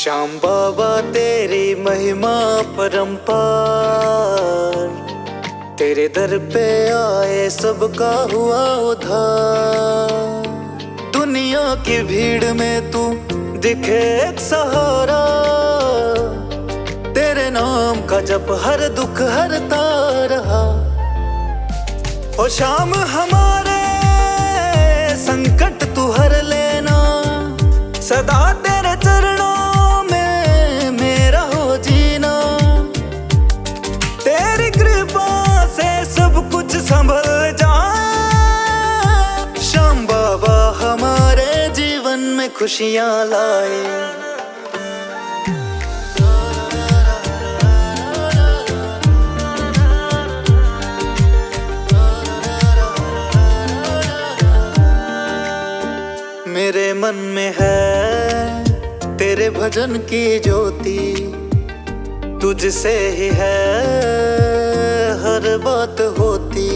श्याम बाबा तेरी महिमा परंपार, तेरे दर पे आए सबका हुआ उद्धार। दुनिया की भीड़ में तू दिखे एक सहारा, तेरे नाम का जप हर दुख हरता रहा। ओ श्याम हमारे संकट तू हर लेना, सदा तेरे चरणों में मेरा हो जीना। तेरी कृपा से सब कुछ संभल जाए, श्याम बाबा हमारे जीवन में खुशियां लाए। मेरे मन में है तेरे भजन की ज्योति, तुझसे ही है हर बात होती।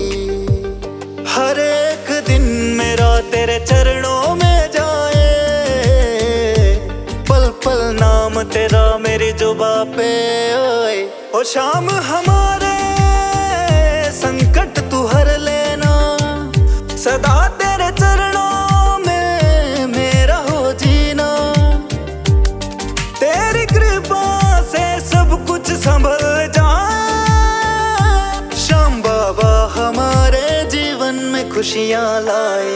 हर एक दिन मेरा तेरे चरणों में जाए, पल पल नाम तेरा मेरी जुबां पे आए। ओ श्याम हमारे संकट तू हर लेना, सदा तेरे चरणों संभल जाए, श्याम बाबा हमारे जीवन में खुशियां लाए।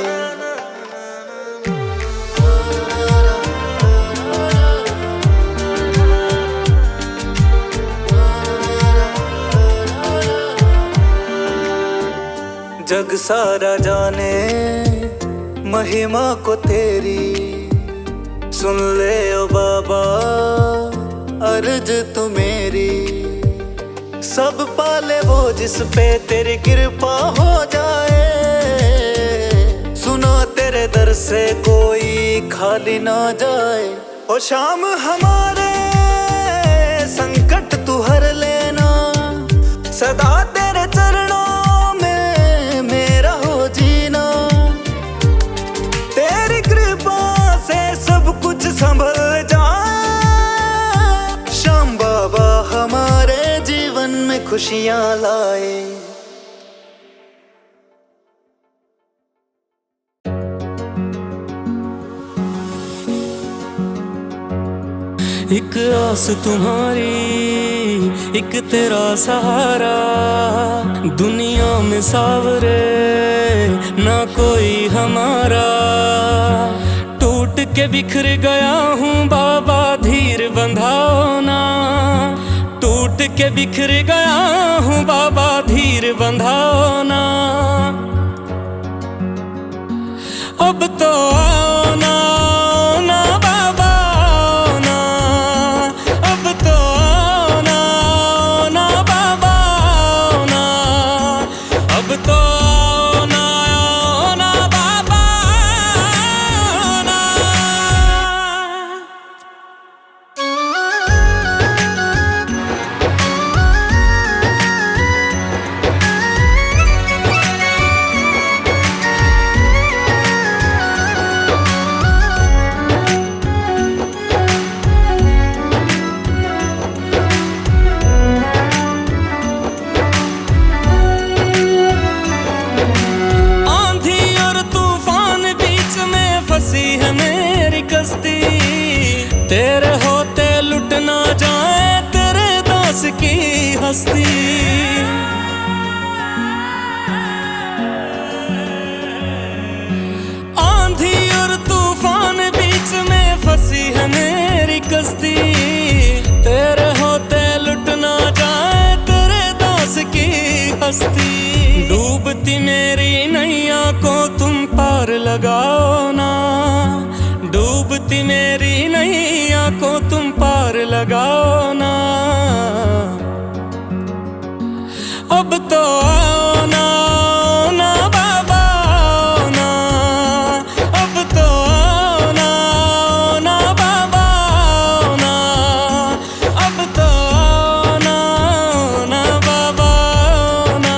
जग सारा जाने महिमा को तेरी, सुन ले ओ बाबा अर्ज तू मेरी। सब पाले वो जिस पे तेरी कृपा हो जाए, सुनो तेरे दर से कोई खाली ना जाए। ओ श्याम हमारे संकट तू हर लेना, सदा तेरे चरणों में मेरा हो जीना। तेरी कृपा से सब कुछ संभल जाए, बाबा हमारे जीवन में खुशियां लाए। एक आस तुम्हारी एक तेरा सहारा, दुनिया में सावरे ना कोई हमारा। टूट के बिखर गया हूँ बाबा धीर बंधाओ ना, टूट के बिखर गया हूँ बाबा धीर बंधाओ ना। अब तो आओ ना, आओ ना बाबा आओ ना, अब तो आओ ना, आओ ना बाबा आओ ना, अब तो आओ ना, आओ ना बाबा आओ ना। है मेरी कश्ती, तेरे होते लुट ना जाए तेरे दास की हस्ती। आंधी और तूफान बीच में फंसी है मेरी कश्ती, तेरे होते लुट ना जाए तेरे दास की हस्ती। डूबती मेरी नैया को तुम पार लगाओ ना, डूबती मेरी नैया को तुम पार लगाओ ना। अब तो आओ ना, आओ ना बाबा आओ ना, अब तो आओ ना, आओ ना बाबा आओ ना, अब तो आओ ना, आओ ना बाबा आओ ना।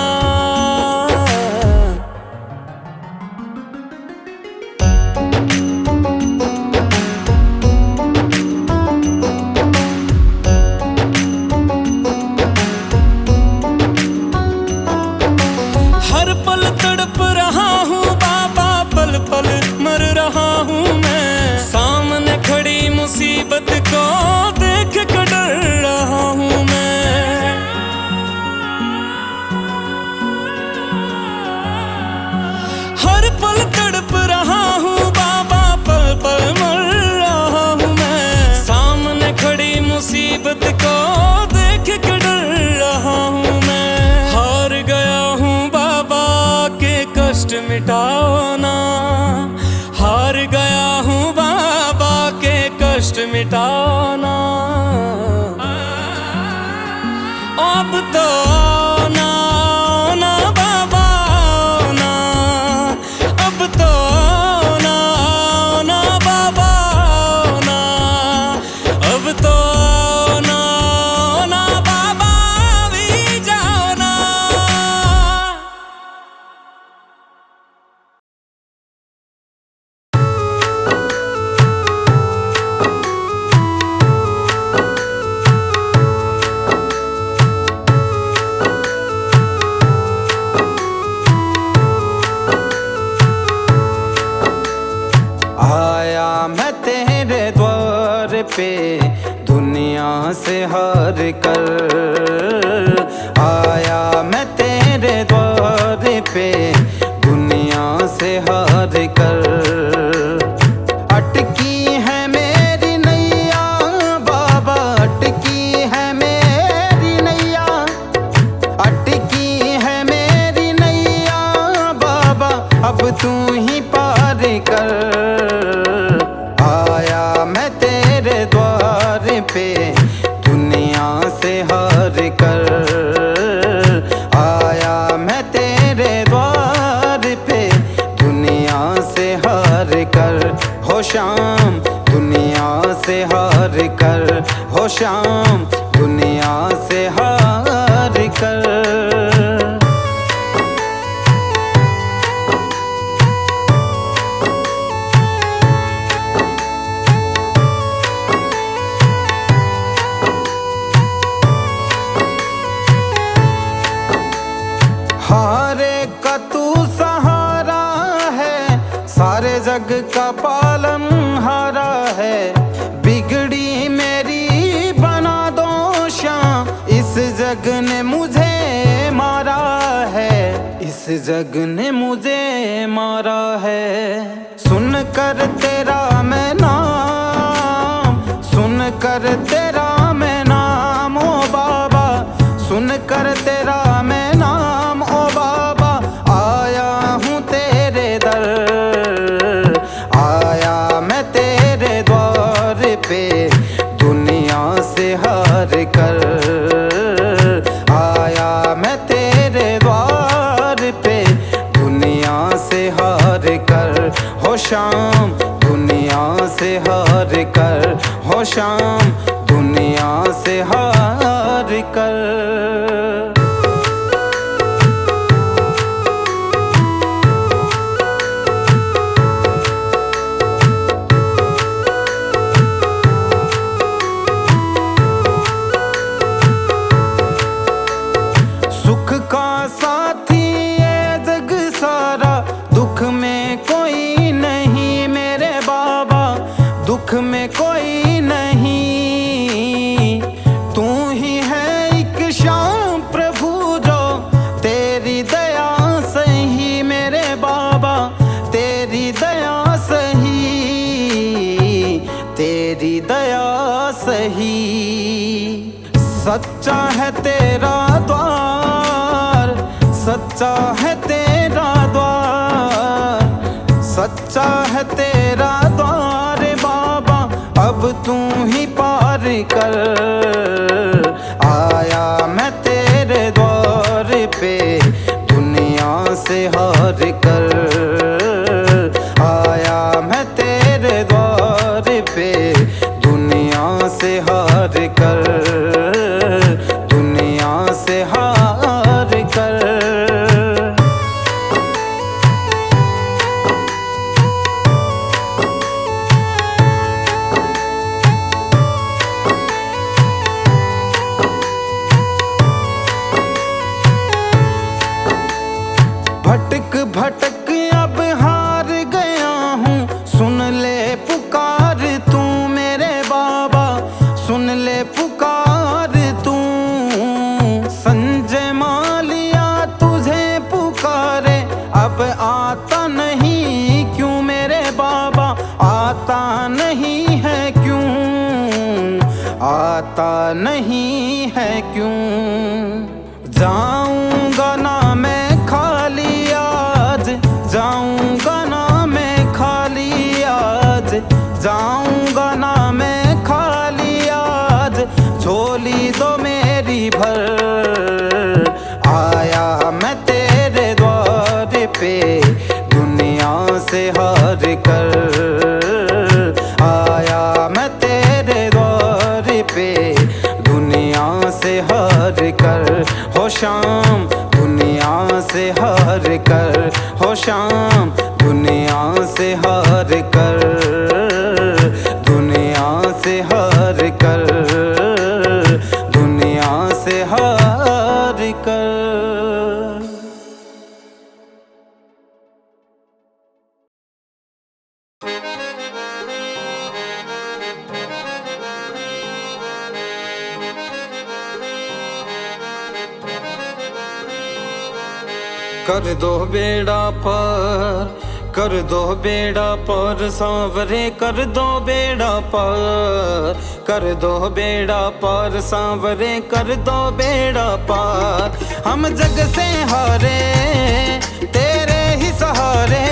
मिटाओ ना। हार गया हूँ बाबा के कष्ट मिटाओ ना। अब तो आओ ना बाबा आओ ना। अब तो आओ ना बाबा आओ ना। अब तो आओ ना बाबा भी जाओ ना। आया मैं तेरे द्वार पे दुनिया से हार कर। आया मैं तेरे द्वार पे दुनिया से हार कर। अटकी है मेरी नैया बाबा, अटकी है मेरी नैया। अटकी है मेरी नैया बाबा, अब तू ही पार कर। आया मैं तेरे द्वार पे दुनिया से हार कर। आया मैं तेरे द्वार पे दुनिया से हार कर। हो शाम दुनिया से हार कर। हो शाम दुनिया से हार कर। हारे का तू सहारा है, सारे जग का पालन हारा है। बिगड़ी मेरी बना दो शाम, इस जग ने मुझे मारा है। इस जग ने मुझे मारा है। सुन कर तेरा मैं नाम, सुन कर तेरा मैं नाम ओ बाबा। सुन कर तेरा मैं नाम ओ बाबा। आया हूँ तेरे दर, आया मैं तेरे द्वार पे दुनिया से हार कर। आया मैं तेरे द्वार पे दुनिया से हार कर। हो शाम दुनिया से हार कर। हो शाम दुनिया से हार कर। सुख का साथी ये जग सारा, दुख में कोई नहीं मेरे बाबा। दुख में कोई नहीं, तू ही है एक शाम प्रभु जो तेरी दया सही मेरे बाबा। तेरी दया सही, तेरी दया सही। सच्चा है तेरा द्वार, सच्चा है तेरा द्वार। सच्चा है तेरा द्वार बाबा, अब तू ही पार कर। आया मैं तेरे द्वार पे दुनिया से हार कर। आया मैं तेरे द्वार पे दुनिया से हार कर। दुनिया से हार कर। भटक भटक अब हार गया हूँ, सुन ले पुकार तू मेरे बाबा। सुन ले पुकार तू। संजय मालिया तुझे पुकारे, अब आता नहीं क्यों मेरे बाबा। आता नहीं है क्यों, आता नहीं है क्यों। जाऊंगा ना मैं खाली आज, से हार कर हो शाम, दुनिया से हार कर हो शाम, दुनिया से हार कर, दुनिया से हार कर, दुनिया से हार कर। कर दो बेड़ा पार, कर दो बेड़ा पार सांवरे, कर दो बेड़ा पार, कर दो बेड़ा पार सांवरे, कर दो बेड़ा पार। हम जग से हारे तेरे ही सहारे,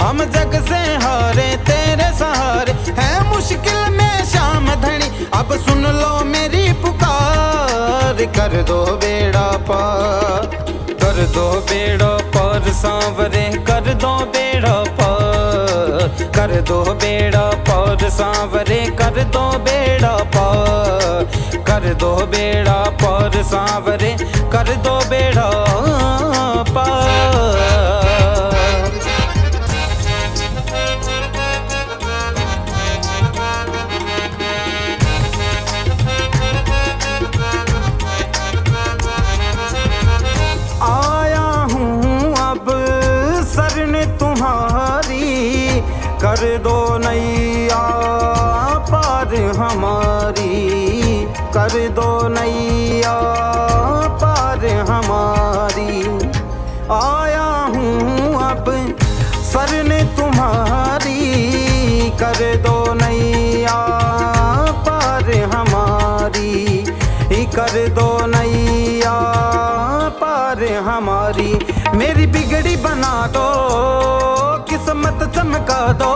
हम जग से हारे तेरे सहारे, है मुश्किल में शाम धनी अब सुन लो मेरी पुकार। कर दो बेड़ा पार, कर दो बेड़ा पार सांवरे, कर दो बेड़ा पार, कर दो बेड़ा पार सांवरे, कर दो बेड़ा पार, कर दो बेड़ा पार सांवरे, कर दो बेड़ा पार। कर दो नैया पार हमारी, कर दो नैया पार हमारी। आया हूँ अब शरण तुम्हारी, कर दो नैया पार हमारी, कर दो नैया पार हमारी। मेरी बिगड़ी बना दो, किस्मत चमका दो,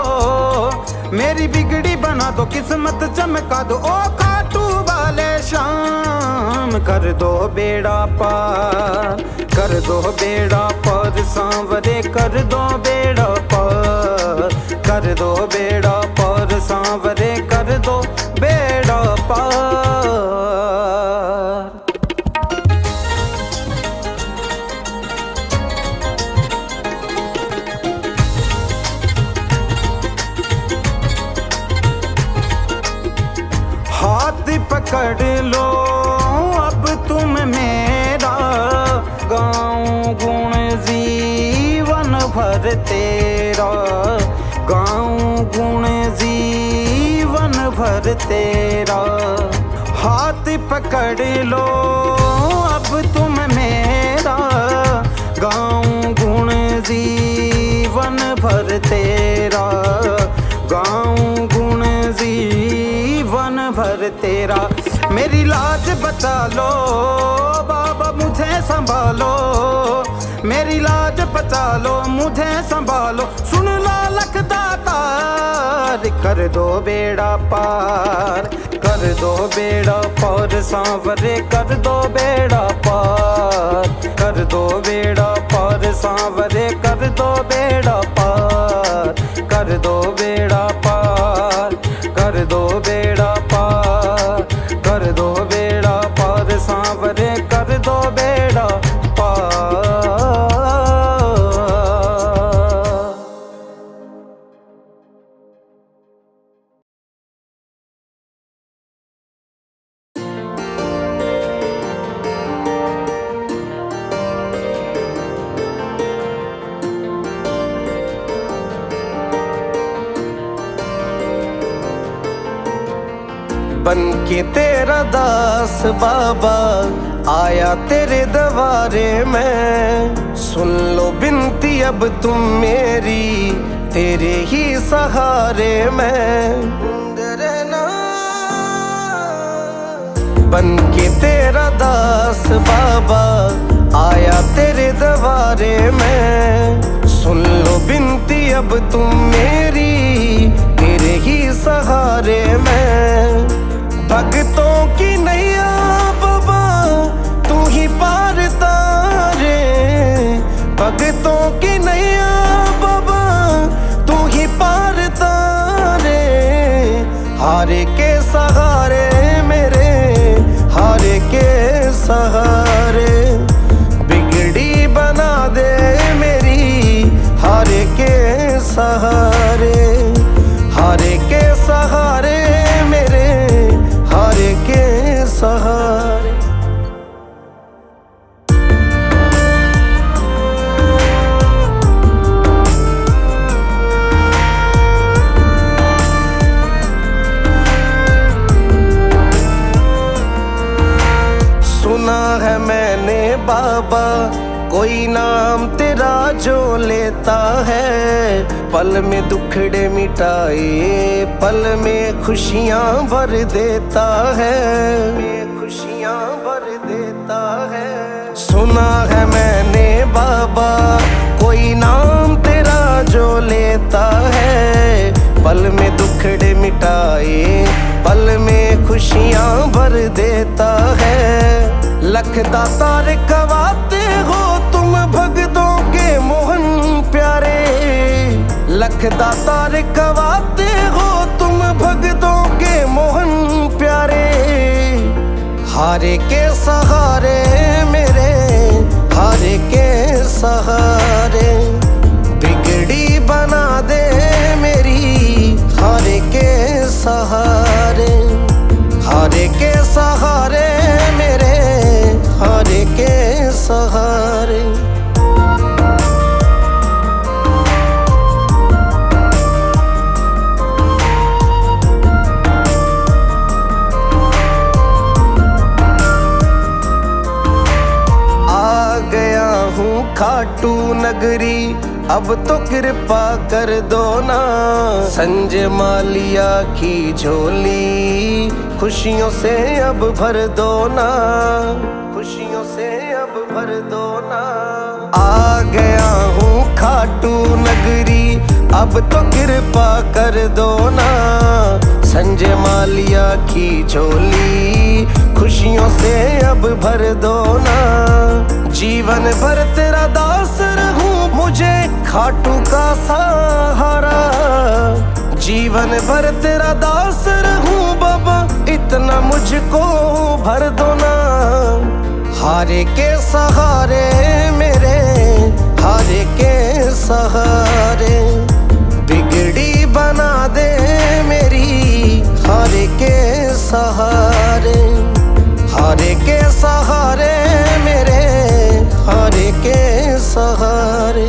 मेरी बिगड़ी बना दो, किस्मत चमका दो। ओ खाटू वाले शाम, कर दो बेड़ा पार, कर दो बेड़ा पार सांवरे, कर दो बेड़ा पार, कर दो बेड़ा पार सांवरे, कर दो बेड़ा पार। हाथ पकड़ लो अब तुम मेरा, गाऊं गुण जीवन भर तेरा, गाऊं गुण जीवन भर तेरा। हाथ पकड़ लो अब तुम मेरा, गाऊं गुण जीवन भर तेरा, गाऊं गुण जीवन भर तेरा। मेरी लाज बचा लो बाबा मुझे संभालो, मेरी लाज बचा लो मुझे संभालो। सुन लो लखदातार, कर दो बेड़ा पार, कर दो बेड़ा पार सांवरे, कर दो बेड़ा पार, कर दो बेड़ा पार सांवरे, कर दो बेड़ा पार, कर दो बेड़ा पार, कर दो बेड़ा पार, कर दो बेड़ा पार सांवरे, कर दो बेड़ा पार। बन के तेरा दास बाबा आया तेरे दरबारे में, सुन लो बिनती अब तुम मेरी, तेरे ही सहारे में। बन के तेरा दास बाबा आया तेरे दरबारे में, सुन लो बिनती अब तुम मेरी, तेरे ही सहारे में। भक्तों की नैया बाबा तू ही पार तारे, भक्तों की नैया बाबा तू ही पार तारे। हारे के सहारे मेरे, हारे सुना है मैंने बाबा, कोई नाम तेरा जो लेता है, पल में दुखड़े मिटाए, पल में खुशियां भर देता है, खुशियां भर देता है। सुना है मैंने बाबा, कोई नाम तेरा जो लेता है, पल में दुखड़े मिटाए, पल में खुशियां भर देता है। लख दातार कवाते हो तुम भगतों के मोहन प्यारे, लख दातार कवाते हो तुम भगतों के मोहन प्यारे। हारे के सहारे मेरे, हारे के सहारे, बिगड़ी बना दे मेरी, हारे के सहारे, हारे के सहारे मेरे, हारे के सहारे। आ गया हूँ खाटू नगरी, अब तो कृपा कर दो ना, संजय मालिया की झोली खुशियों से अब भर दो ना, खुशियों से अब भर दो ना। आ गया हूँ खाटू नगरी, अब तो कृपा कर दो ना, संजय मालिया की झोली खुशियों से अब भर दो ना। जीवन भर तेरा दास रहूं, मुझे खाटू का सहारा, जीवन भर तेरा दास रहूं बाबा, इतना मुझको भर दो ना। हारे के सहारे मेरे, हारे के सहारे, बिगड़ी बना दे मेरी, हारे के सहारे, हारे के सहारे मेरे, हारे के सहारे।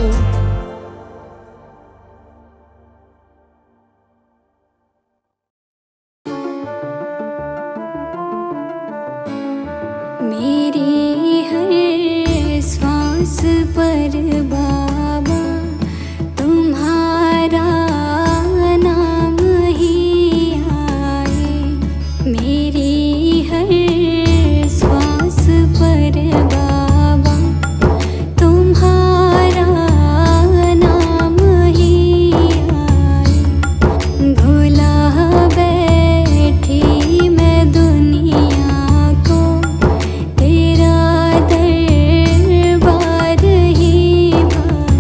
मेरी हर सांस पर बाबा तुम्हारा नाम ही आए, मेरी हर सांस पर बाबा तुम्हारा नाम ही आए। भुला बैठी मैं दुनिया को, तेरा दरबार ही भाए।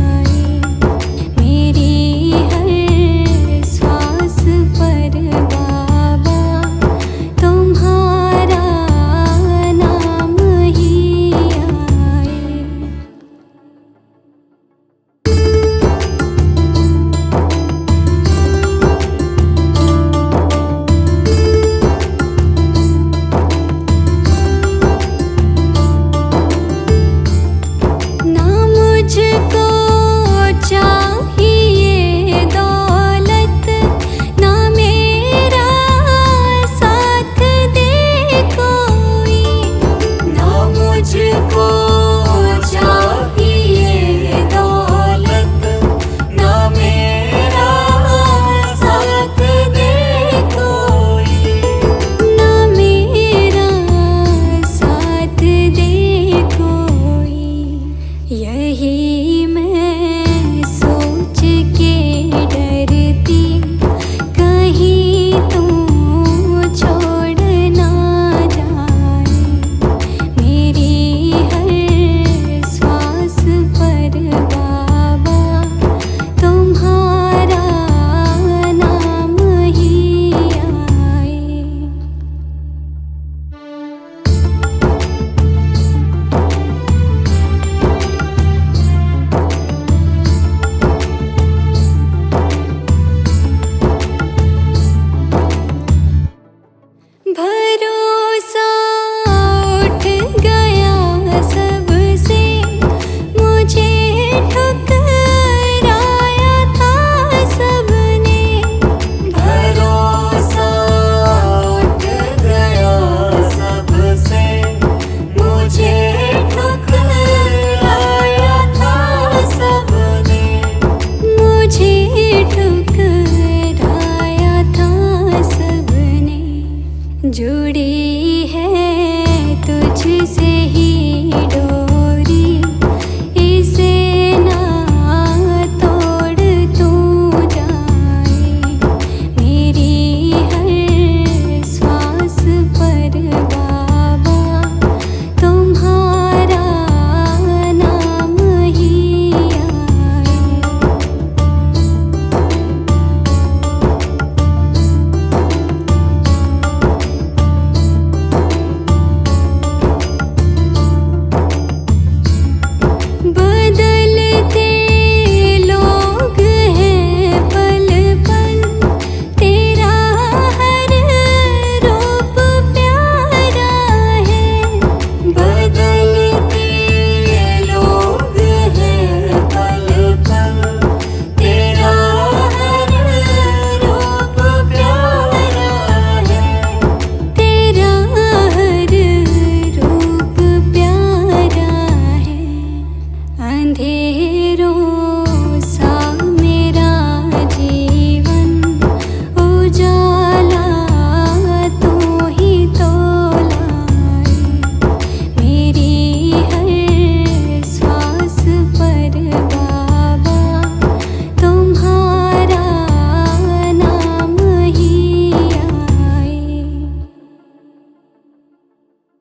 ही